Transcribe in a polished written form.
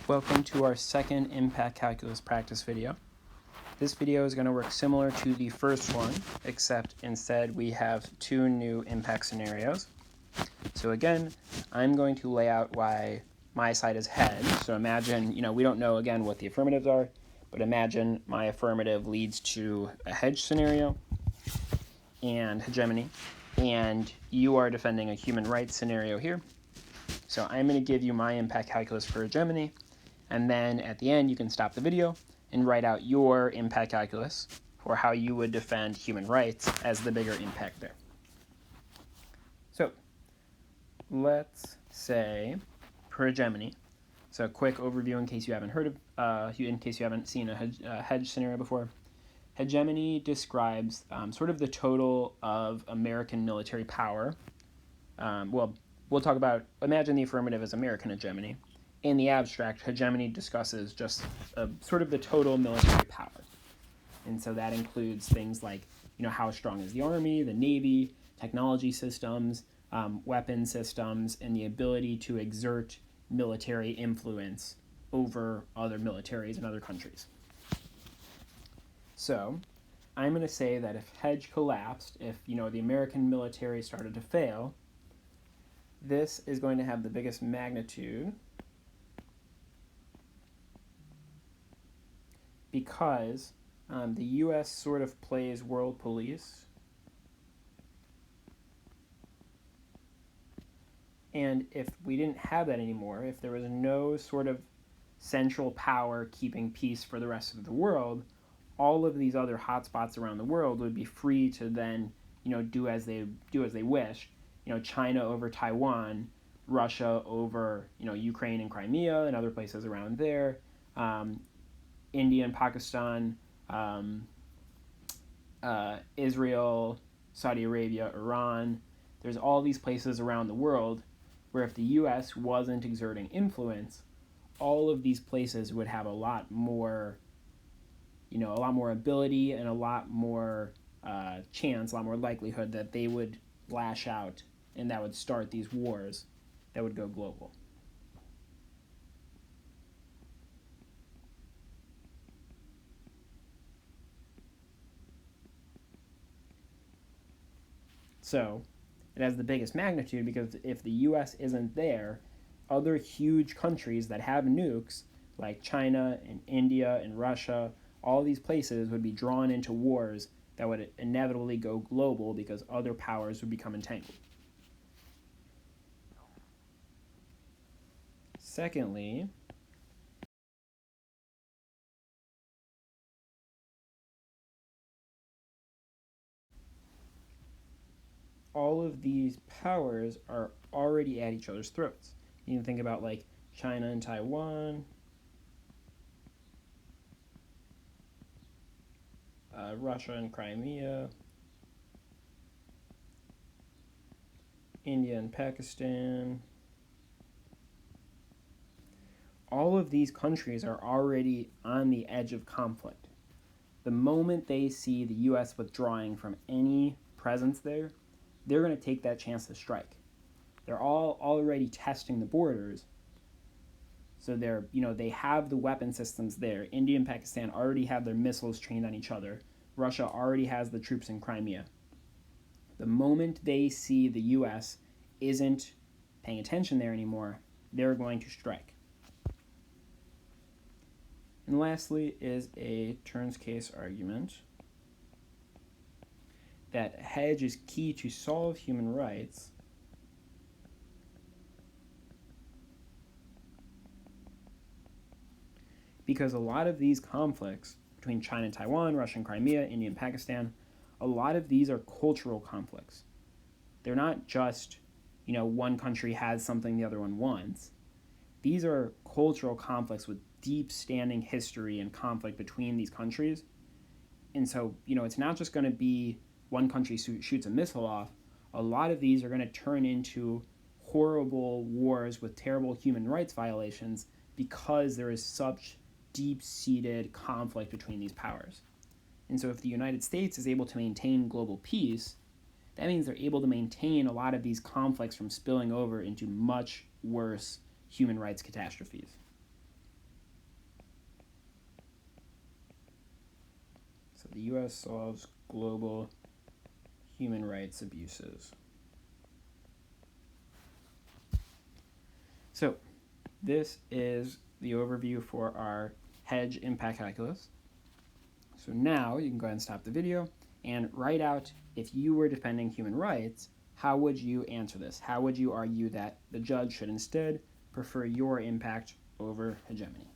Welcome to our second impact calculus practice video. This video is going to work similar to the first one, except instead we have two new impact scenarios. So again, I'm going to lay out why my side is hedge. So imagine, we don't know again what the affirmatives are, but imagine my affirmative leads to a hedge scenario and hegemony, and you are defending a human rights scenario here. So I'm going to give you my impact calculus for hegemony, and then at the end you can stop the video and write out your impact calculus for how you would defend human rights as the bigger impact there. So let's say for hegemony, so a quick overview in case you haven't heard of, in case you haven't seen a hedge scenario before. Hegemony describes sort of the total of American military power. We'll talk about, imagine the affirmative as American hegemony. In the abstract, hegemony discusses just sort of the total military power. And so that includes things like, how strong is the army, the navy, technology systems, weapon systems, and the ability to exert military influence over other militaries in other countries. So I'm going to say that if hedge collapsed, if, the American military started to fail, this is going to have the biggest magnitude because the U.S. sort of plays world police, and if we didn't have that anymore, if there was no sort of central power keeping peace for the rest of the world, all of these other hotspots around the world would be free to then, do as they wish. China over Taiwan, Russia over, Ukraine and Crimea and other places around there, India and Pakistan, Israel, Saudi Arabia, Iran. There's all these places around the world where if the U.S. wasn't exerting influence, all of these places would have a lot more ability and a lot more chance, a lot more likelihood that they would lash out and that would start these wars that would go global. So it has the biggest magnitude because if the U.S. isn't there, other huge countries that have nukes, like China and India and Russia, all these places would be drawn into wars that would inevitably go global because other powers would become entangled. Secondly, all of these powers are already at each other's throats. You can think about like China and Taiwan, Russia and Crimea, India and Pakistan. All of these countries are already on the edge of conflict. The moment they see the U.S. withdrawing from any presence there, they're going to take that chance to strike. They're all already testing the borders. So they have the weapon systems there. India and Pakistan already have their missiles trained on each other. Russia already has the troops in Crimea. The moment they see the U.S. isn't paying attention there anymore, they're going to strike. And lastly is a turns case argument that hedge is key to solve human rights because a lot of these conflicts between China and Taiwan, Russia and Crimea, India and Pakistan, a lot of these are cultural conflicts. They're not just, one country has something the other one wants. These are cultural conflicts with deep standing history and conflict between these countries. And so, it's not just going to be one country shoots a missile off. A lot of these are going to turn into horrible wars with terrible human rights violations because there is such deep-seated conflict between these powers. And so if the United States is able to maintain global peace, that means they're able to maintain a lot of these conflicts from spilling over into much worse human rights catastrophes. the U.S. solves global human rights abuses. So this is the overview for our hedge impact calculus. So now you can go ahead and stop the video and write out, if you were defending human rights, how would you answer this? How would you argue that the judge should instead prefer your impact over hegemony?